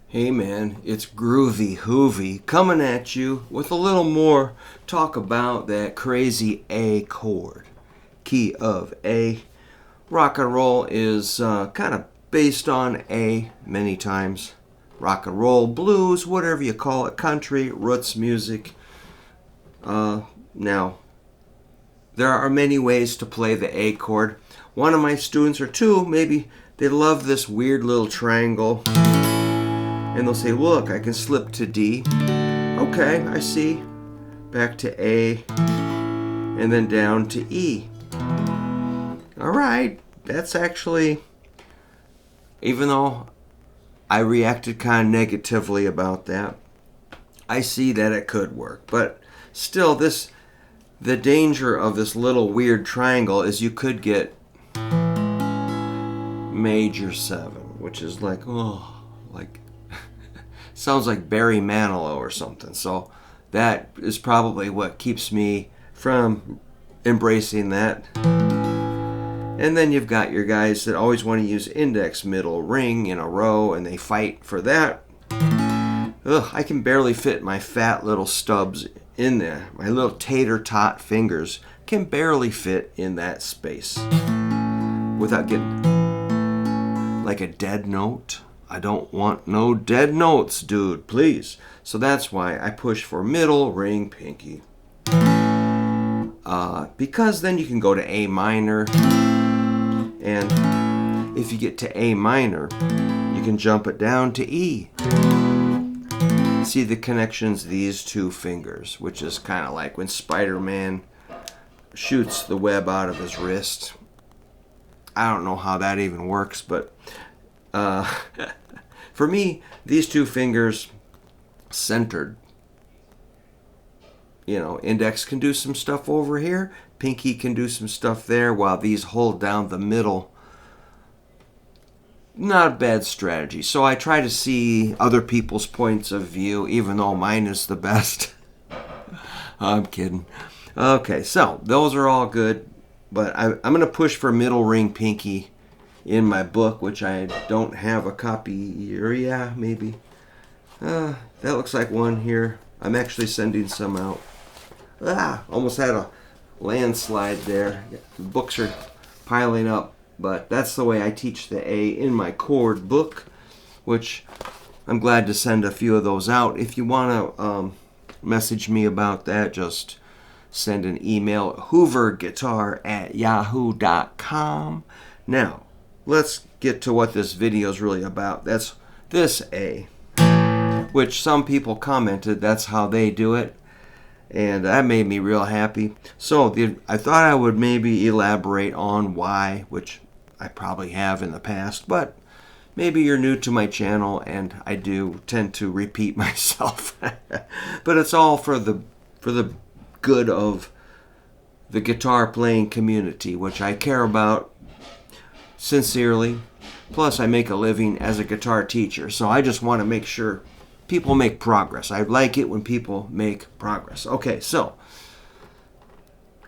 Hey man, it's Groovy Hoovy coming at you with a little more talk about that crazy A chord. Key of A. Rock and roll is kind of based on A many times. Rock and roll, blues, whatever you call it, country, roots music. Now, there are many ways to play the A chord. One of my students, or two, maybe, they love this weird little triangle. And they'll say, look, I can slip to D. Okay, I see. Back to A. And then down to E. All right, that's actually, even though I reacted kind of negatively about that, I see that it could work. But still, the danger of this little weird triangle is you could get major 7, which is like, sounds like Barry Manilow or something. So that is probably what keeps me from embracing that. And then you've got your guys that always want to use index, middle, ring in a row, and they fight for that. I can barely fit my fat little stubs in there. My little tater tot fingers can barely fit in that space without getting like a dead note. I don't want no dead notes, dude, please. So that's why I push for middle, ring, pinky. Because then you can go to A minor. And if you get to A minor, you can jump it down to E. See the connections, these two fingers, which is kind of like when Spider-Man shoots the web out of his wrist. I don't know how that even works, but for me, these two fingers centered. You know, index can do some stuff over here, pinky can do some stuff there, while these hold down the middle. Not a bad strategy. So I try to see other people's points of view, even though mine is the best. I'm kidding. Okay, so those are all good, but I'm going to push for middle, ring, pinky in my book, which I don't have a copy, or yeah, maybe. That looks like one here. I'm actually sending some out. Almost had a landslide there. The books are piling up, but that's the way I teach the A in my Chord book, which I'm glad to send a few of those out. If you want to message me about that, just send an email at hooverguitar@yahoo.com. Now, let's get to what this video is really about. That's this A, which some people commented that's how they do it, and that made me real happy. So I thought I would maybe elaborate on why, which I probably have in the past, but maybe you're new to my channel and I do tend to repeat myself. But it's all for the good of the guitar playing community, which I care about sincerely. Plus, I make a living as a guitar teacher, so I just want to make sure people make progress. I like it when people make progress. Okay, so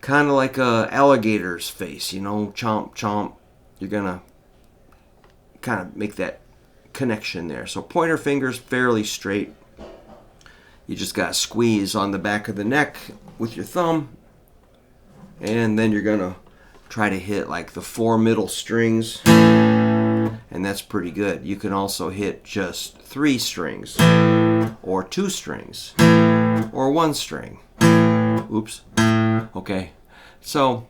kind of like a alligator's face, you know, chomp, chomp. You're going to kind of make that connection there. So pointer fingers fairly straight. You just got to squeeze on the back of the neck with your thumb, and then you're going to try to hit like the 4 middle strings, and that's pretty good. You can also hit just 3 strings, or 2 strings, or 1 string. Oops. Okay. So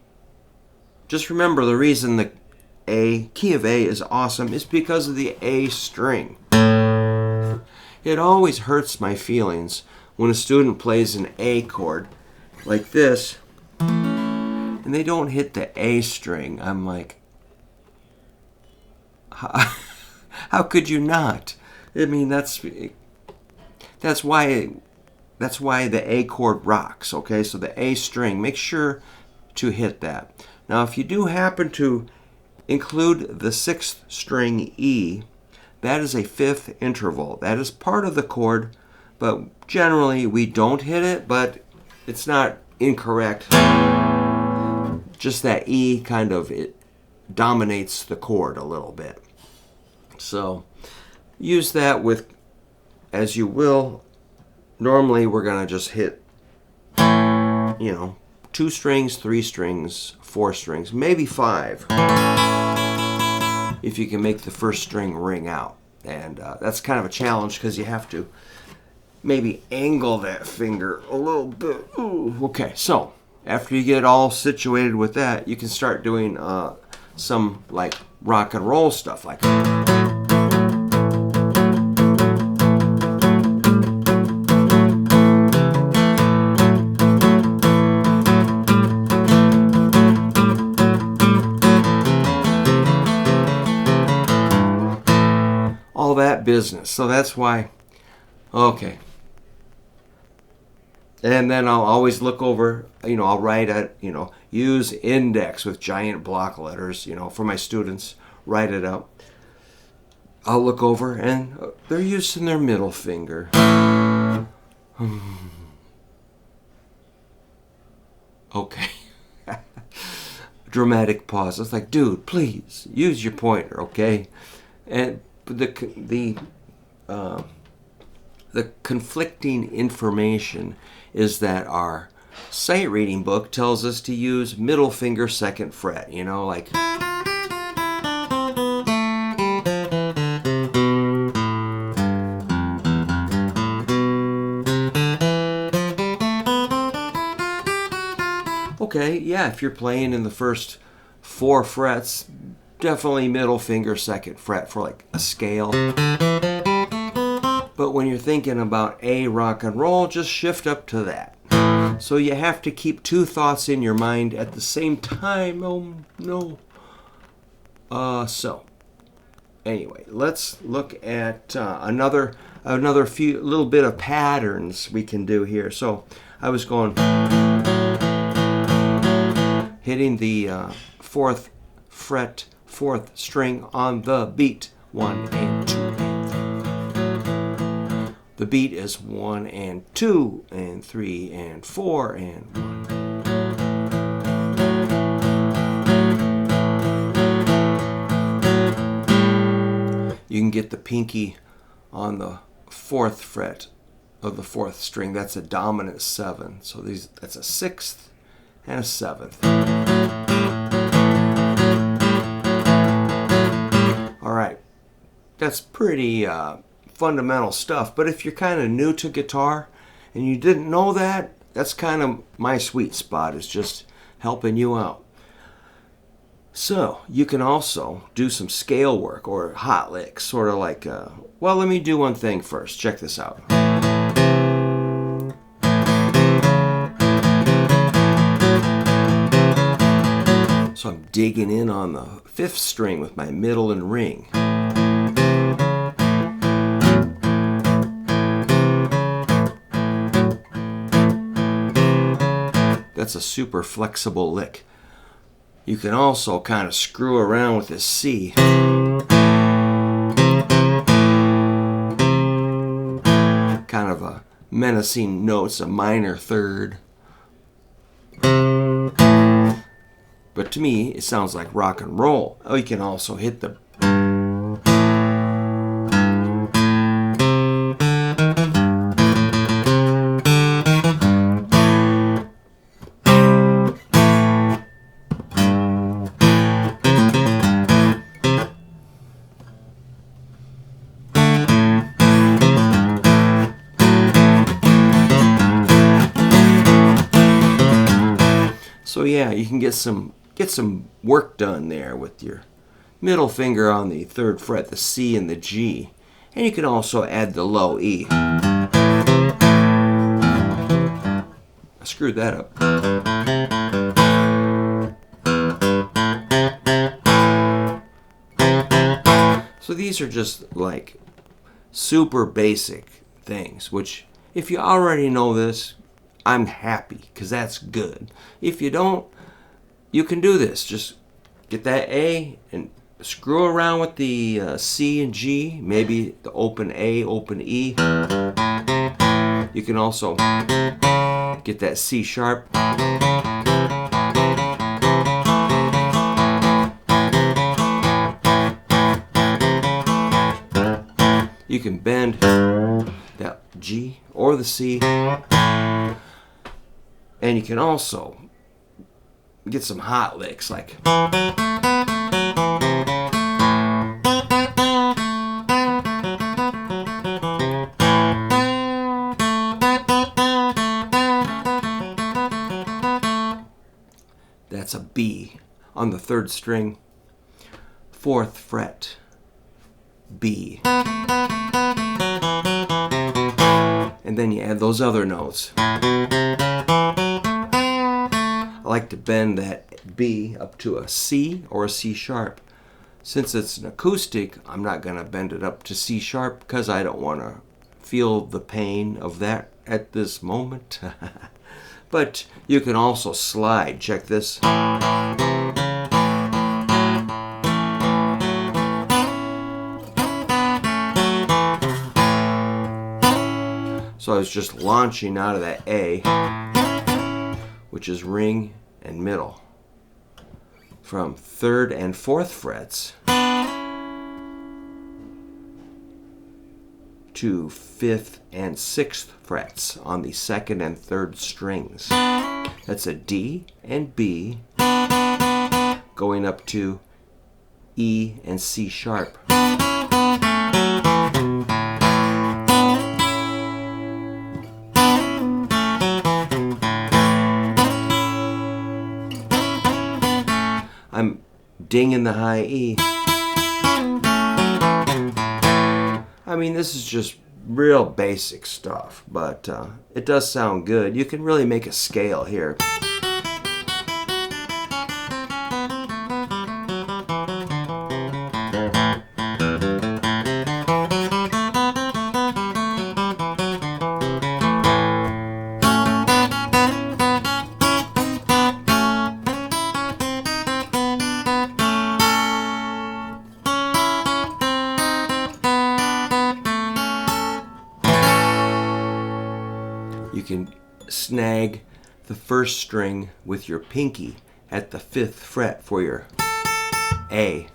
just remember, the reason the key of A is awesome is because of the A string. It always hurts my feelings when a student plays an A chord like this and they don't hit the A string. I'm like, how could you not? I mean, that's why the A chord rocks, okay? So the A string, make sure to hit that. Now, if you do happen to include the 6th string E, that is a 5th interval. That is part of the chord, but generally we don't hit it, but it's not incorrect. Just that E kind of, it dominates the chord a little bit. So use that with as you will, normally we're going to just hit, 2 strings, 3 strings, 4 strings, maybe 5, if you can make the first string ring out. And that's kind of a challenge because you have to maybe angle that finger a little bit. Ooh. Okay, so after you get all situated with that, you can start doing some like rock and roll stuff, like all that business. So that's why, okay. And then I'll always look over, I'll write it, use index with giant block letters, for my students, write it up. I'll look over and they're using their middle finger. Okay. Dramatic pause. It's like, dude, please use your pointer, okay? And the conflicting information is that our sight reading book tells us to use middle finger 2nd fret, like okay, yeah, if you're playing in the first 4 frets, definitely middle finger 2nd fret for like a scale. But when you're thinking about A rock and roll, just shift up to that. So you have to keep 2 thoughts in your mind at the same time. Oh no. So anyway, let's look at another few little bit of patterns we can do here. So I was going hitting the 4th fret, 4th string on the beat. 1 and 2 and 3. The beat is 1 and 2 and 3 and 4 and 1. You can get the pinky on the 4th fret of the 4th string. That's a dominant 7. So that's a 6th and a 7th. All right, that's pretty fundamental stuff. But if you're kind of new to guitar and you didn't know that, that's kind of my sweet spot, is just helping you out. So you can also do some scale work or hot licks, sort of like, well, let me do one thing first. Check this out. So I'm digging in on the 5th string with my middle and ring. That's a super flexible lick. You can also kind of screw around with this C. Kind of a menacing notes, a minor 3rd. But to me, it sounds like rock and roll. Oh, you can also hit the... So yeah, you can get some work done there with your middle finger on the 3rd fret, the C and the G. And you can also add the low E. I screwed that up. So these are just like super basic things, which if you already know this, I'm happy, because that's good. If you don't, you can do this. Just get that A and screw around with the C and G, maybe the open A, open E. You can also get that C sharp. You you can bend that G or the C, and you can also get some hot licks like that's a B on the 3rd string, 4th fret, B. And then you add those other notes. I like to bend that B up to a C or a C sharp. Since it's an acoustic, I'm not going to bend it up to C sharp because I don't want to feel the pain of that at this moment. But you can also slide. Check this. So I was just launching out of that A, which is ring and middle, from 3rd and 4th frets to 5th and 6th frets on the 2nd and 3rd strings. That's a D and B going up to E and C sharp. I'm dinging the high E. I mean, this is just real basic stuff, but it does sound good. You can really make a scale here. You can snag the 1st string with your pinky at the 5th fret for your A,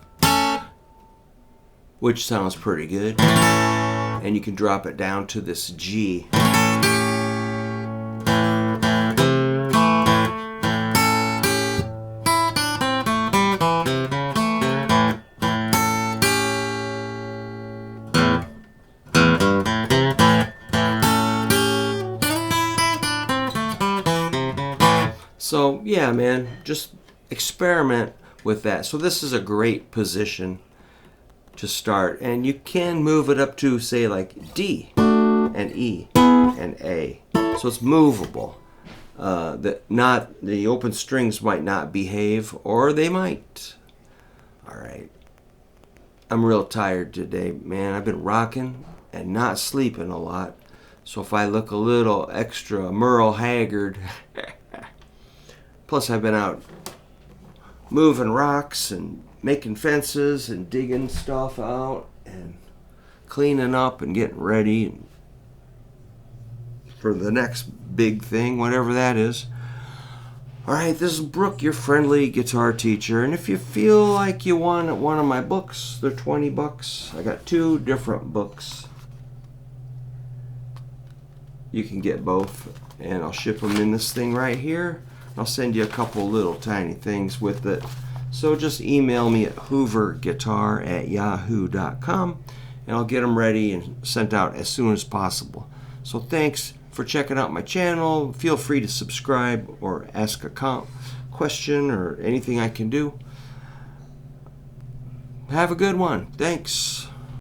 which sounds pretty good. And you can drop it down to this G. So yeah, man, just experiment with that. So this is a great position to start, and you can move it up to, say, like D and E and A. So it's movable. The open strings might not behave, or they might. All right. I'm real tired today, man. I've been rocking and not sleeping a lot. So if I look a little extra Merle Haggard, plus I've been out moving rocks and making fences and digging stuff out and cleaning up and getting ready for the next big thing, whatever that is. Alright, this is Brook, your friendly guitar teacher, and if you feel like you want one of my books, they're $20. I got 2 different books. You can get both, and I'll ship them in this thing right here. I'll send you a couple little tiny things with it. So just email me at hooverguitar@yahoo.com, and I'll get them ready and sent out as soon as possible. So thanks for checking out my channel. Feel free to subscribe or ask a question or anything I can do. Have a good one. Thanks.